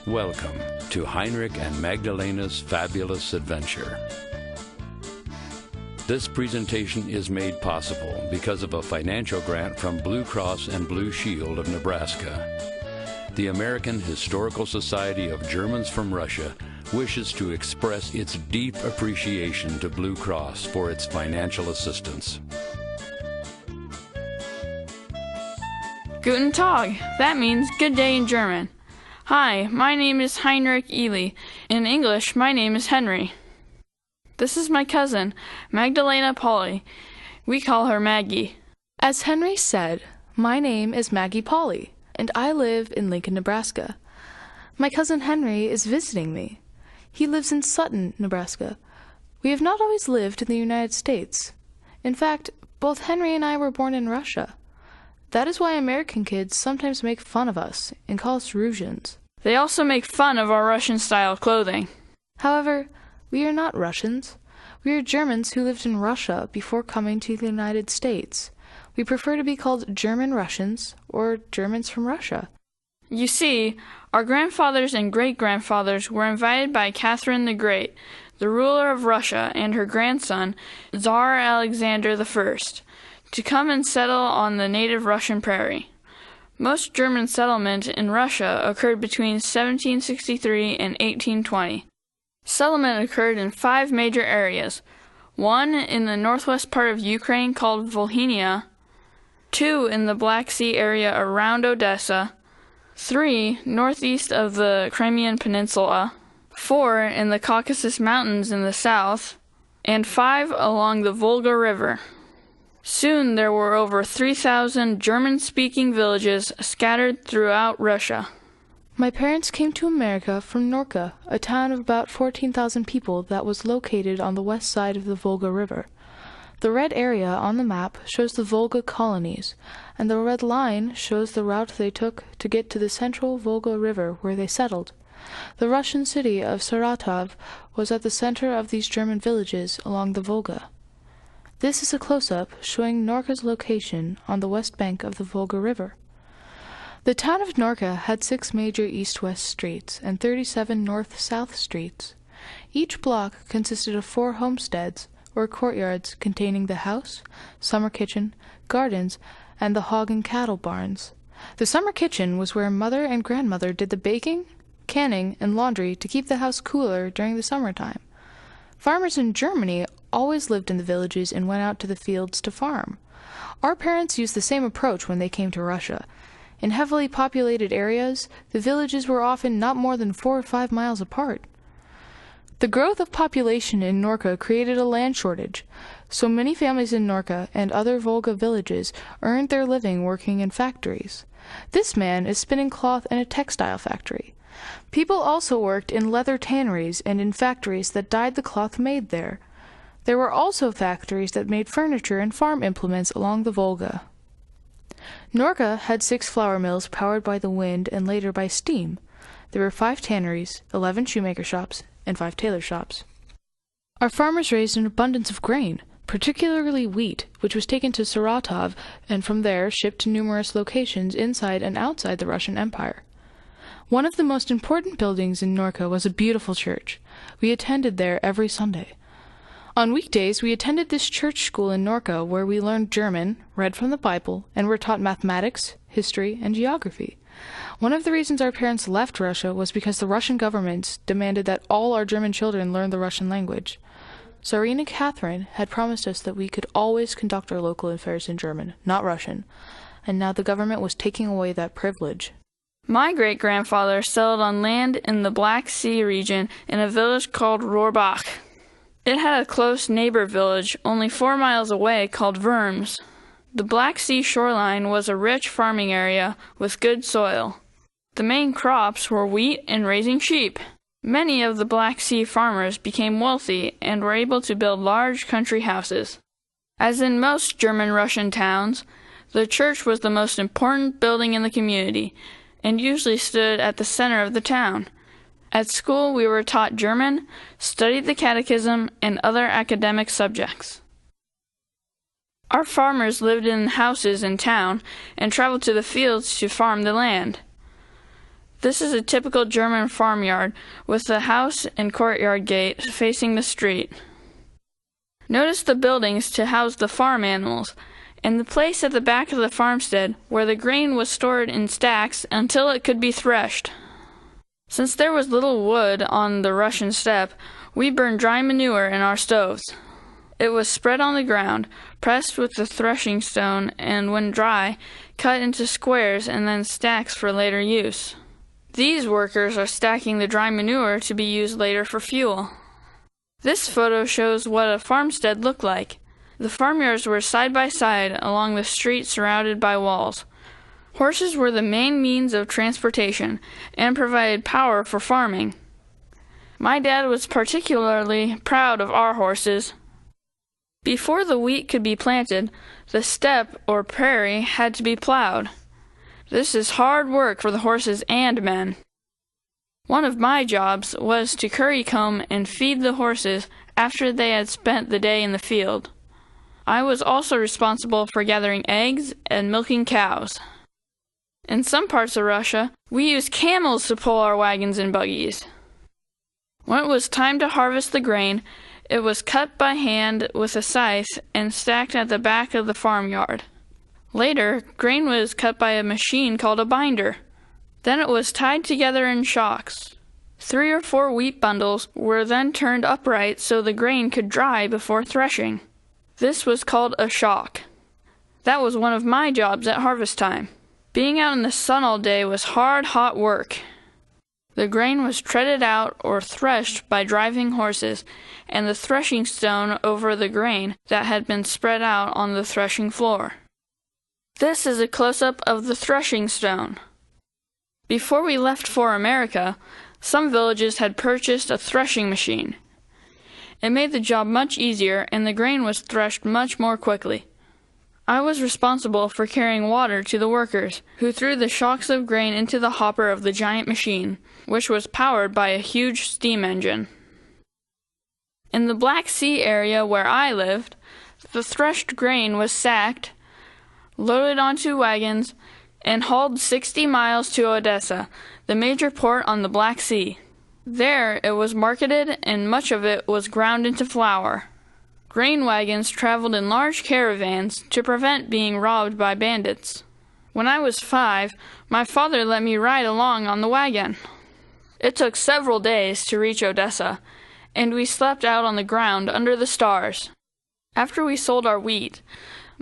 Welcome to Heinrich and Magdalena's Fabulous Adventure. This presentation is made possible because of a financial grant from Blue Cross and Blue Shield of Nebraska. The American Historical Society of Germans from Russia wishes to express its deep appreciation to Blue Cross for its financial assistance. Guten Tag. That means good day in German. Hi, my name is Heinrich Ely. In English, my name is Henry. This is my cousin, Magdalena Polly. We call her Maggie. As Henry said, my name is Maggie Polly, and I live in Lincoln, Nebraska. My cousin Henry is visiting me. He lives in Sutton, Nebraska. We have not always lived in the United States. In fact, both Henry and I were born in Russia. That is why American kids sometimes make fun of us and call us Russians. They also make fun of our Russian-style clothing. However, we are not Russians. We are Germans who lived in Russia before coming to the United States. We prefer to be called German Russians or Germans from Russia. You see, our grandfathers and great-grandfathers were invited by Catherine the Great, the ruler of Russia, and her grandson, Tsar Alexander I, to come and settle on the native Russian prairie. Most German settlement in Russia occurred between 1763 and 1820. Settlement occurred in 5 major areas. 1 in the northwest part of Ukraine called Volhynia, 2 in the Black Sea area around Odessa, 3 northeast of the Crimean Peninsula, 4 in the Caucasus Mountains in the south, and 5 along the Volga River. Soon there were over 3,000 German-speaking villages scattered throughout Russia. My parents came to America from Norka, a town of about 14,000 people that was located on the west side of the Volga River. The red area on the map shows the Volga colonies, and the red line shows the route they took to get to the central Volga River where they settled. The Russian city of Saratov was at the center of these German villages along the Volga. This is a close-up showing Norka's location on the west bank of the Volga River. The town of Norka had 6 major east-west streets and 37 north-south streets. Each block consisted of 4 homesteads, or courtyards, containing the house, summer kitchen, gardens, and the hog and cattle barns. The summer kitchen was where mother and grandmother did the baking, canning, and laundry to keep the house cooler during the summertime. Farmers in Germany always lived in the villages and went out to the fields to farm. Our parents used the same approach when they came to Russia. In heavily populated areas, the villages were often not more than 4 or 5 miles apart. The growth of population in Norka created a land shortage, so many families in Norka and other Volga villages earned their living working in factories. This man is spinning cloth in a textile factory. People also worked in leather tanneries and in factories that dyed the cloth made there. There were also factories that made furniture and farm implements along the Volga. Norka had 6 flour mills powered by the wind and later by steam. There were 5 tanneries, 11 shoemaker shops, and 5 tailor shops. Our farmers raised an abundance of grain, particularly wheat, which was taken to Saratov and from there shipped to numerous locations inside and outside the Russian Empire. One of the most important buildings in Norka was a beautiful church. We attended there every Sunday. On weekdays, we attended this church school in Norka where we learned German, read from the Bible, and were taught mathematics, history, and geography. One of the reasons our parents left Russia was because the Russian government demanded that all our German children learn the Russian language. Tsarina Catherine had promised us that we could always conduct our local affairs in German, not Russian, and now the government was taking away that privilege. My great-grandfather settled on land in the Black Sea region in a village called Rohrbach. It had a close neighbor village only 4 miles away called Worms. The Black Sea shoreline was a rich farming area with good soil. The main crops were wheat and raising sheep. Many of the Black Sea farmers became wealthy and were able to build large country houses. As in most German-Russian towns, the church was the most important building in the community and usually stood at the center of the town. At school, we were taught German, studied the catechism, and other academic subjects. Our farmers lived in houses in town and traveled to the fields to farm the land. This is a typical German farmyard with the house and courtyard gate facing the street. Notice the buildings to house the farm animals, and the place at the back of the farmstead where the grain was stored in stacks until it could be threshed. Since there was little wood on the Russian steppe, we burned dry manure in our stoves. It was spread on the ground, pressed with the threshing stone, and when dry, cut into squares and then stacks for later use. These workers are stacking the dry manure to be used later for fuel. This photo shows what a farmstead looked like. The farmyards were side by side along the street surrounded by walls. Horses were the main means of transportation and provided power for farming. My dad was particularly proud of our horses. Before the wheat could be planted, the steppe or prairie had to be plowed. This is hard work for the horses and men. One of my jobs was to currycomb and feed the horses after they had spent the day in the field. I was also responsible for gathering eggs and milking cows. In some parts of Russia, we used camels to pull our wagons and buggies. When it was time to harvest the grain, it was cut by hand with a scythe and stacked at the back of the farmyard. Later, grain was cut by a machine called a binder. Then it was tied together in shocks. 3 or 4 wheat bundles were then turned upright so the grain could dry before threshing. This was called a shock. That was one of my jobs at harvest time. Being out in the sun all day was hard, hot work. The grain was treaded out or threshed by driving horses, and the threshing stone over the grain that had been spread out on the threshing floor. This is a close-up of the threshing stone. Before we left for America, some villages had purchased a threshing machine. It made the job much easier, and the grain was threshed much more quickly. I was responsible for carrying water to the workers, who threw the shocks of grain into the hopper of the giant machine, which was powered by a huge steam engine. In the Black Sea area where I lived, the threshed grain was sacked, loaded onto wagons, and hauled 60 miles to Odessa, the major port on the Black Sea. There it was marketed, and much of it was ground into flour. Grain wagons traveled in large caravans to prevent being robbed by bandits. When I was 5, my father let me ride along on the wagon. It took several days to reach Odessa, and we slept out on the ground under the stars. After we sold our wheat,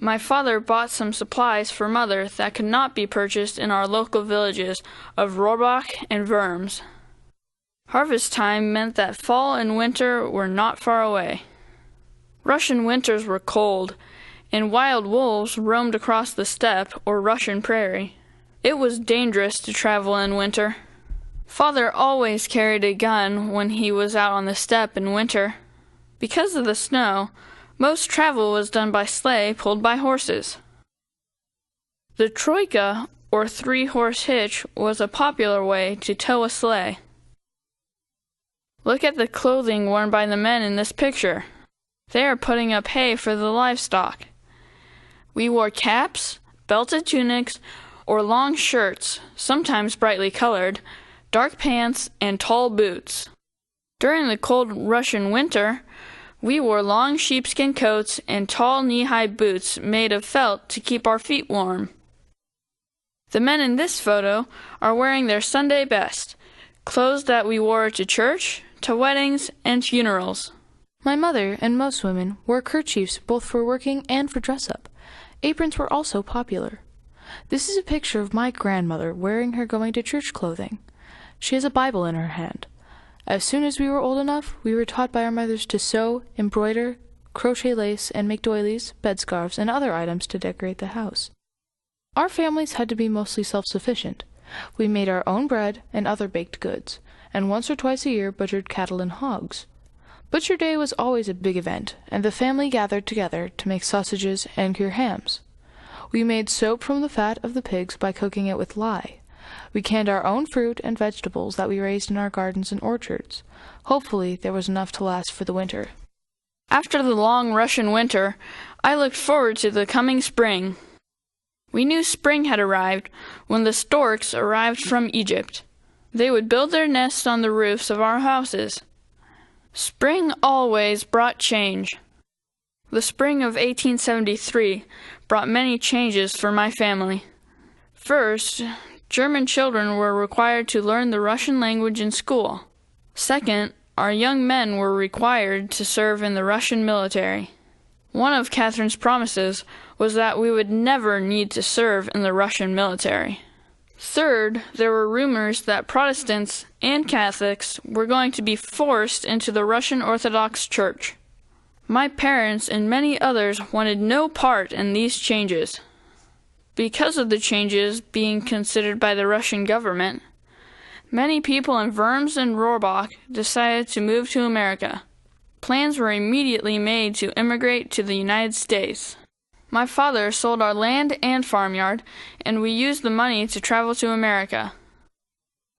my father bought some supplies for Mother that could not be purchased in our local villages of Rohrbach and Worms. Harvest time meant that fall and winter were not far away. Russian winters were cold, and wild wolves roamed across the steppe or Russian prairie. It was dangerous to travel in winter. Father always carried a gun when he was out on the steppe in winter. Because of the snow, most travel was done by sleigh pulled by horses. The troika, or 3-horse hitch, was a popular way to tow a sleigh. Look at the clothing worn by the men in this picture. They are putting up hay for the livestock. We wore caps, belted tunics, or long shirts, sometimes brightly colored, dark pants, and tall boots. During the cold Russian winter, we wore long sheepskin coats and tall knee-high boots made of felt to keep our feet warm. The men in this photo are wearing their Sunday best, clothes that we wore to church, to weddings, and funerals. My mother and most women wore kerchiefs both for working and for dress-up. Aprons were also popular. This is a picture of my grandmother wearing her going-to-church clothing. She has a Bible in her hand. As soon as we were old enough, we were taught by our mothers to sew, embroider, crochet lace, and make doilies, bedscarves, and other items to decorate the house. Our families had to be mostly self-sufficient. We made our own bread and other baked goods, and once or twice a year butchered cattle and hogs. Butcher Day was always a big event, and the family gathered together to make sausages and cure hams. We made soap from the fat of the pigs by cooking it with lye. We canned our own fruit and vegetables that we raised in our gardens and orchards. Hopefully, there was enough to last for the winter. After the long Russian winter, I looked forward to the coming spring. We knew spring had arrived when the storks arrived from Egypt. They would build their nests on the roofs of our houses. Spring always brought change. The spring of 1873 brought many changes for my family. First, German children were required to learn the Russian language in school. Second, our young men were required to serve in the Russian military. One of Catherine's promises was that we would never need to serve in the Russian military. Third, there were rumors that Protestants and Catholics were going to be forced into the Russian Orthodox Church. My parents and many others wanted no part in these changes. Because of the changes being considered by the Russian government, many people in Worms and Rohrbach decided to move to America. Plans were immediately made to immigrate to the United States. My father sold our land and farmyard, and we used the money to travel to America.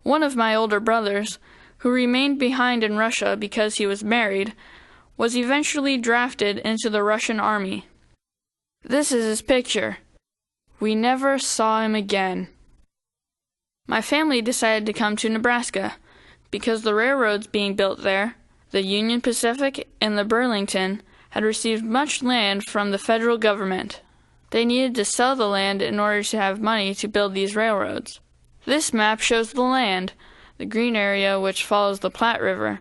One of my older brothers, who remained behind in Russia because he was married, was eventually drafted into the Russian army. This is his picture. We never saw him again. My family decided to come to Nebraska because the railroads being built there, the Union Pacific and the Burlington, had received much land from the federal government. They needed to sell the land in order to have money to build these railroads. This map shows the land, the green area which follows the Platte River,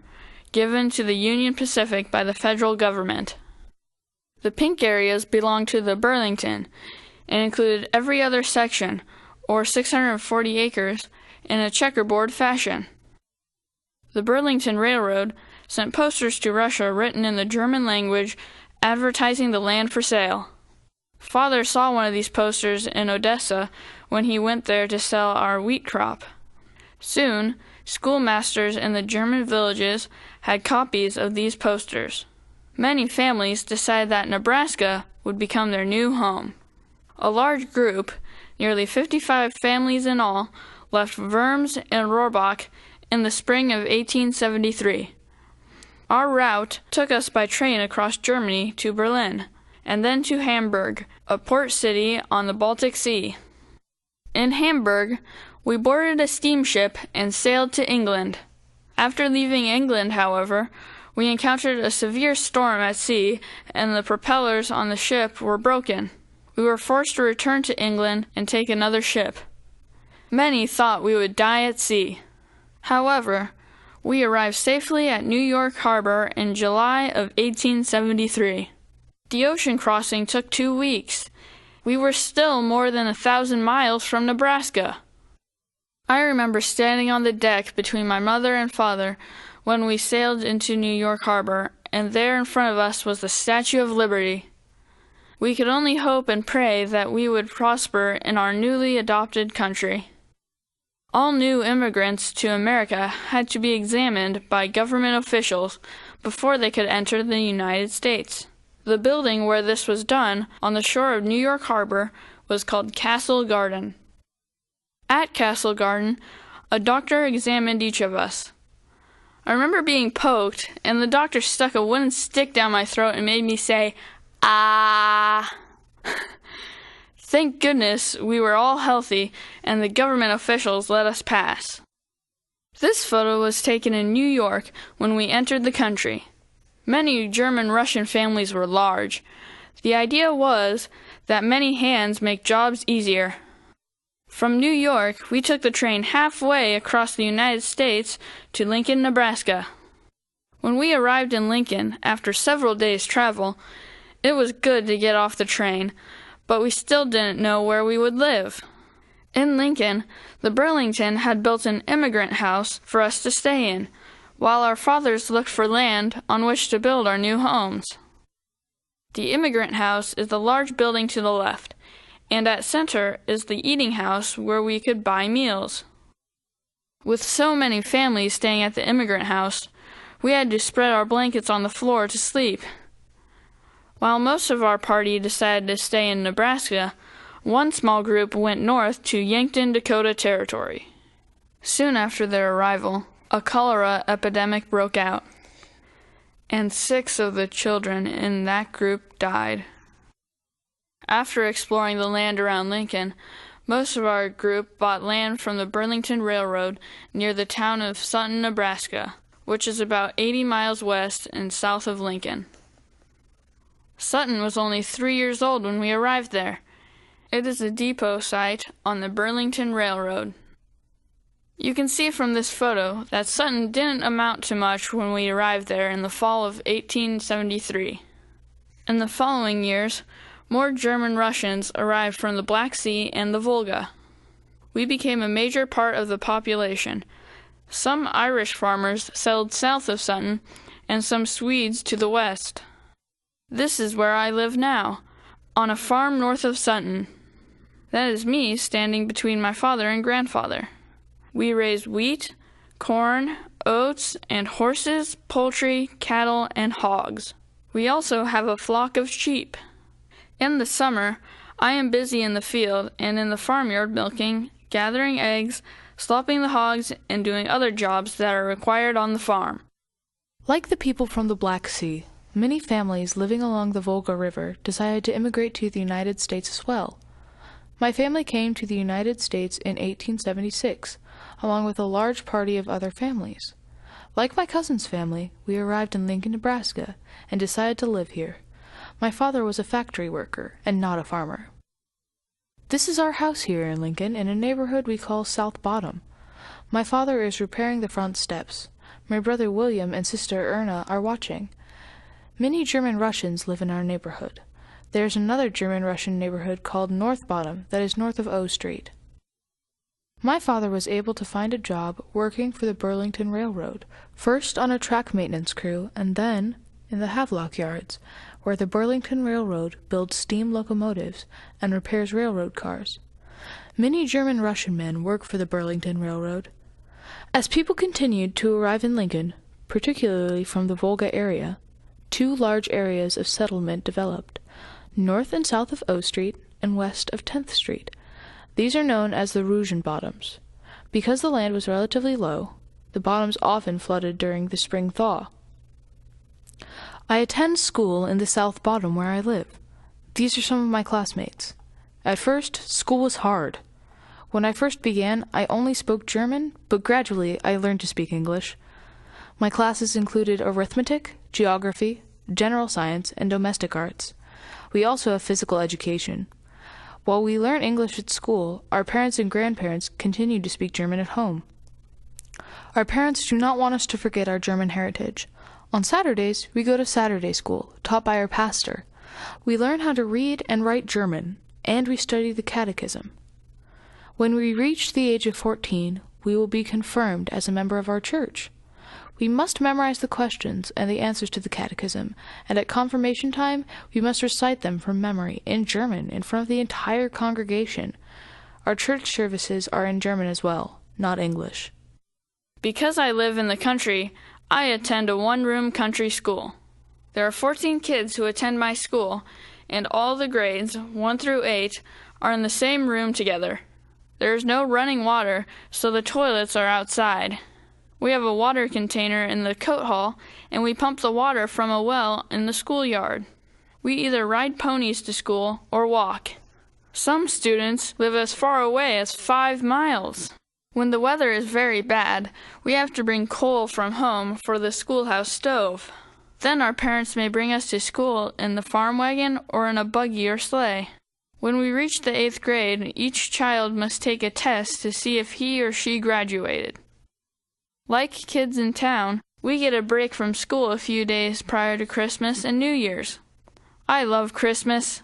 given to the Union Pacific by the federal government. The pink areas belonged to the Burlington and included every other section, or 640 acres, in a checkerboard fashion. The Burlington Railroad sent posters to Russia written in the German language advertising the land for sale. Father saw one of these posters in Odessa when he went there to sell our wheat crop. Soon, schoolmasters in the German villages had copies of these posters. Many families decided that Nebraska would become their new home. A large group, nearly 55 families in all, left Worms and Rohrbach in the spring of 1873. Our route took us by train across Germany to Berlin, and then to Hamburg, a port city on the Baltic Sea. In Hamburg, we boarded a steamship and sailed to England. After leaving England, however, we encountered a severe storm at sea, and the propellers on the ship were broken. We were forced to return to England and take another ship. Many thought we would die at sea. However, we arrived safely at New York Harbor in July of 1873. The ocean crossing took 2 weeks. We were still more than 1,000 miles from Nebraska. I remember standing on the deck between my mother and father when we sailed into New York Harbor, and there in front of us was the Statue of Liberty. We could only hope and pray that we would prosper in our newly adopted country. All new immigrants to America had to be examined by government officials before they could enter the United States. The building where this was done on the shore of New York Harbor was called Castle Garden. At Castle Garden, a doctor examined each of us. I remember being poked, and the doctor stuck a wooden stick down my throat and made me say, "Ah." Thank goodness we were all healthy, and the government officials let us pass. This photo was taken in New York when we entered the country. Many German-Russian families were large. The idea was that many hands make jobs easier. From New York, we took the train halfway across the United States to Lincoln, Nebraska. When we arrived in Lincoln, after several days' travel, it was good to get off the train, but we still didn't know where we would live. In Lincoln, the Burlington had built an immigrant house for us to stay in, while our fathers looked for land on which to build our new homes. The immigrant house is the large building to the left, and at center is the eating house where we could buy meals. With so many families staying at the immigrant house, we had to spread our blankets on the floor to sleep. While most of our party decided to stay in Nebraska, one small group went north to Yankton, Dakota Territory. Soon after their arrival, a cholera epidemic broke out, and 6 of the children in that group died. After exploring the land around Lincoln, Most of our group bought land from the Burlington Railroad near the town of Sutton, Nebraska, which is about 80 miles west and south of Lincoln. Sutton was only 3 years old when we arrived there. It is a depot site on the Burlington Railroad. You can see from this photo that Sutton didn't amount to much when we arrived there in the fall of 1873. In the following years, more German Russians arrived from the Black Sea and the Volga. We became a major part of the population. Some Irish farmers settled south of Sutton, and some Swedes to the west. This is where I live now, on a farm north of Sutton. That is me standing between my father and grandfather. We raise wheat, corn, oats, and horses, poultry, cattle, and hogs. We also have a flock of sheep. In the summer, I am busy in the field and in the farmyard milking, gathering eggs, slopping the hogs, and doing other jobs that are required on the farm. Like the people from the Black Sea, many families living along the Volga River decided to immigrate to the United States as well. My family came to the United States in 1876, along with a large party of other families. Like my cousin's family, we arrived in Lincoln, Nebraska, and decided to live here. My father was a factory worker and not a farmer. This is our house here in Lincoln in a neighborhood we call South Bottom. My father is repairing the front steps. My brother William and sister Erna are watching. Many German Russians live in our neighborhood. There is another German-Russian neighborhood called North Bottom that is north of O Street. My father was able to find a job working for the Burlington Railroad, first on a track maintenance crew and then in the Havelock yards, where the Burlington Railroad builds steam locomotives and repairs railroad cars. Many German-Russian men work for the Burlington Railroad. As people continued to arrive in Lincoln, particularly from the Volga area, two large areas of settlement developed, north and south of O Street and west of 10th Street. These are known as the Rougen Bottoms. Because the land was relatively low, the bottoms often flooded during the spring thaw. I attend school in the South Bottom where I live. These are some of my classmates. At first, school was hard. When I first began, I only spoke German, but gradually I learned to speak English. My classes included arithmetic, geography, general science, and domestic arts. We also have physical education. While we learn English at school, our parents and grandparents continue to speak German at home. Our parents do not want us to forget our German heritage. On Saturdays, we go to Saturday school, taught by our pastor. We learn how to read and write German, and we study the catechism. When we reach the age of 14, we will be confirmed as a member of our church. We must memorize the questions and the answers to the catechism, and at confirmation time, we must recite them from memory in German in front of the entire congregation. Our church services are in German as well, not English. Because I live in the country, I attend a one-room country school. There are 14 kids who attend my school, and all the grades, 1 through 8, are in the same room together. There is no running water, so the toilets are outside. We have a water container in the coat hall, and we pump the water from a well in the schoolyard. We either ride ponies to school or walk. Some students live as far away as 5 miles. When the weather is very bad, we have to bring coal from home for the schoolhouse stove. Then our parents may bring us to school in the farm wagon or in a buggy or sleigh. When we reach the 8th grade, each child must take a test to see if he or she graduated. Like kids in town, we get a break from school a few days prior to Christmas and New Year's. I love Christmas.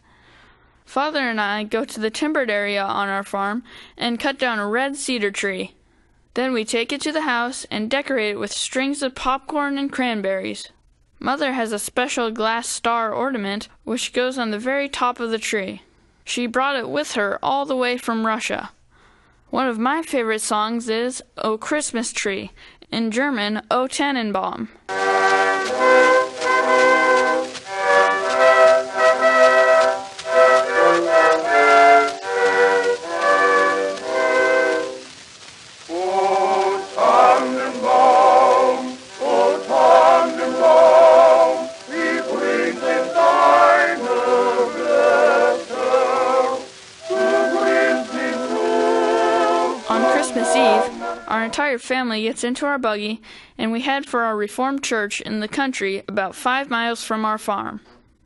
Father and I go to the timbered area on our farm and cut down a red cedar tree. Then we take it to the house and decorate it with strings of popcorn and cranberries. Mother has a special glass star ornament which goes on the very top of the tree. She brought it with her all the way from Russia. One of my favorite songs is O Christmas Tree, in German O Tannenbaum. Blätter, du bringst ihn zu entire family gets into our buggy, and we head for our Reformed church in the country about 5 miles from our farm.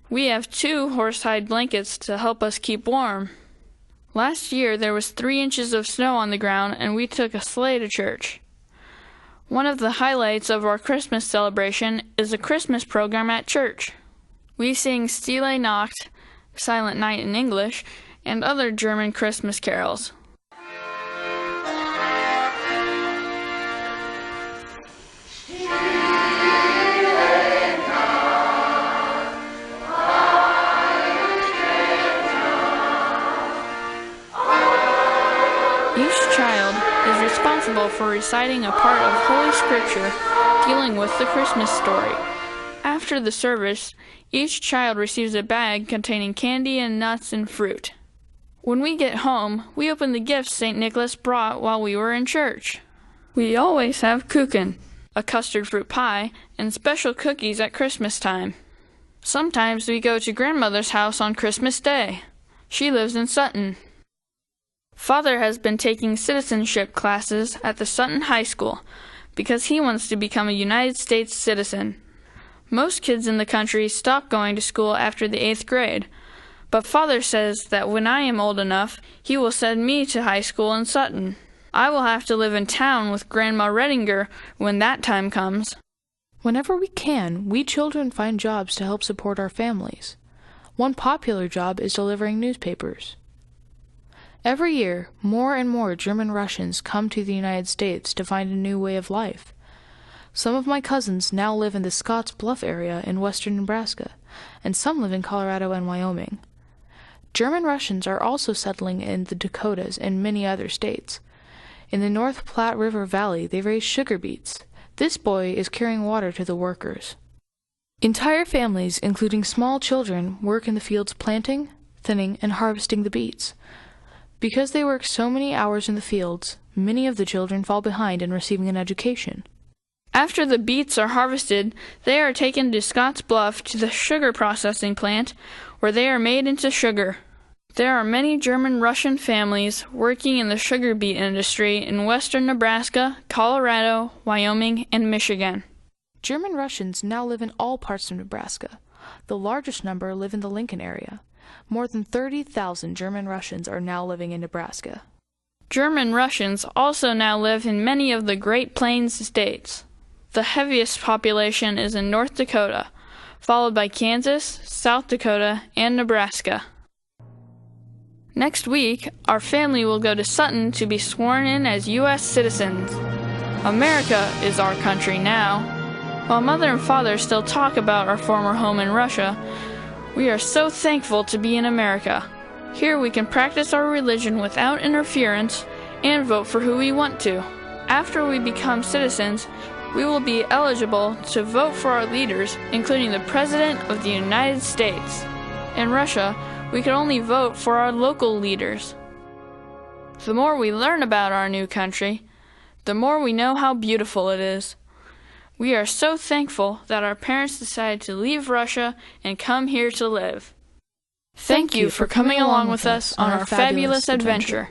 We have 2 horsehide blankets to help us keep warm. Last year there was 3 inches of snow on the ground, and we took a sleigh to church. One of the highlights of our Christmas celebration is a Christmas program at church. We sing Stille Nacht, Silent Night in English, and other German Christmas carols. Each child is responsible for reciting a part of Holy Scripture dealing with the Christmas story. After the service, each child receives a bag containing candy and nuts and fruit. When we get home, we open the gifts St. Nicholas brought while we were in church. We always have Kuchen, a custard fruit pie, and special cookies at Christmas time. Sometimes we go to Grandmother's house on Christmas Day. She lives in Sutton. Father has been taking citizenship classes at the Sutton High School because he wants to become a United States citizen. Most kids in the country stop going to school after the 8th grade, but Father says that when I am old enough, he will send me to high school in Sutton. I will have to live in town with Grandma Redinger when that time comes. Whenever we can, we children find jobs to help support our families. One popular job is delivering newspapers. Every year, more and more German Russians come to the United States to find a new way of life. Some of my cousins now live in the Scotts Bluff area in western Nebraska, and some live in Colorado and Wyoming. German Russians are also settling in the Dakotas and many other states. In the North Platte River Valley, they raise sugar beets. This boy is carrying water to the workers. Entire families, including small children, work in the fields planting, thinning, and harvesting the beets. Because they work so many hours in the fields, many of the children fall behind in receiving an education. After the beets are harvested, they are taken to Scotts Bluff to the sugar processing plant, where they are made into sugar. There are many German-Russian families working in the sugar beet industry in western Nebraska, Colorado, Wyoming, and Michigan. German Russians now live in all parts of Nebraska. The largest number live in the Lincoln area. More than 30,000 German Russians are now living in Nebraska. German Russians also now live in many of the Great Plains states. The heaviest population is in North Dakota, followed by Kansas, South Dakota, and Nebraska. Next week, our family will go to Sutton to be sworn in as U.S. citizens. America is our country now. While Mother and Father still talk about our former home in Russia, we are so thankful to be in America. Here we can practice our religion without interference and vote for who we want to. After we become citizens, we will be eligible to vote for our leaders, including the President of the United States. In Russia, we can only vote for our local leaders. The more we learn about our new country, the more we know how beautiful it is. We are so thankful that our parents decided to leave Russia and come here to live. Thank you for coming along with us on our fabulous adventure.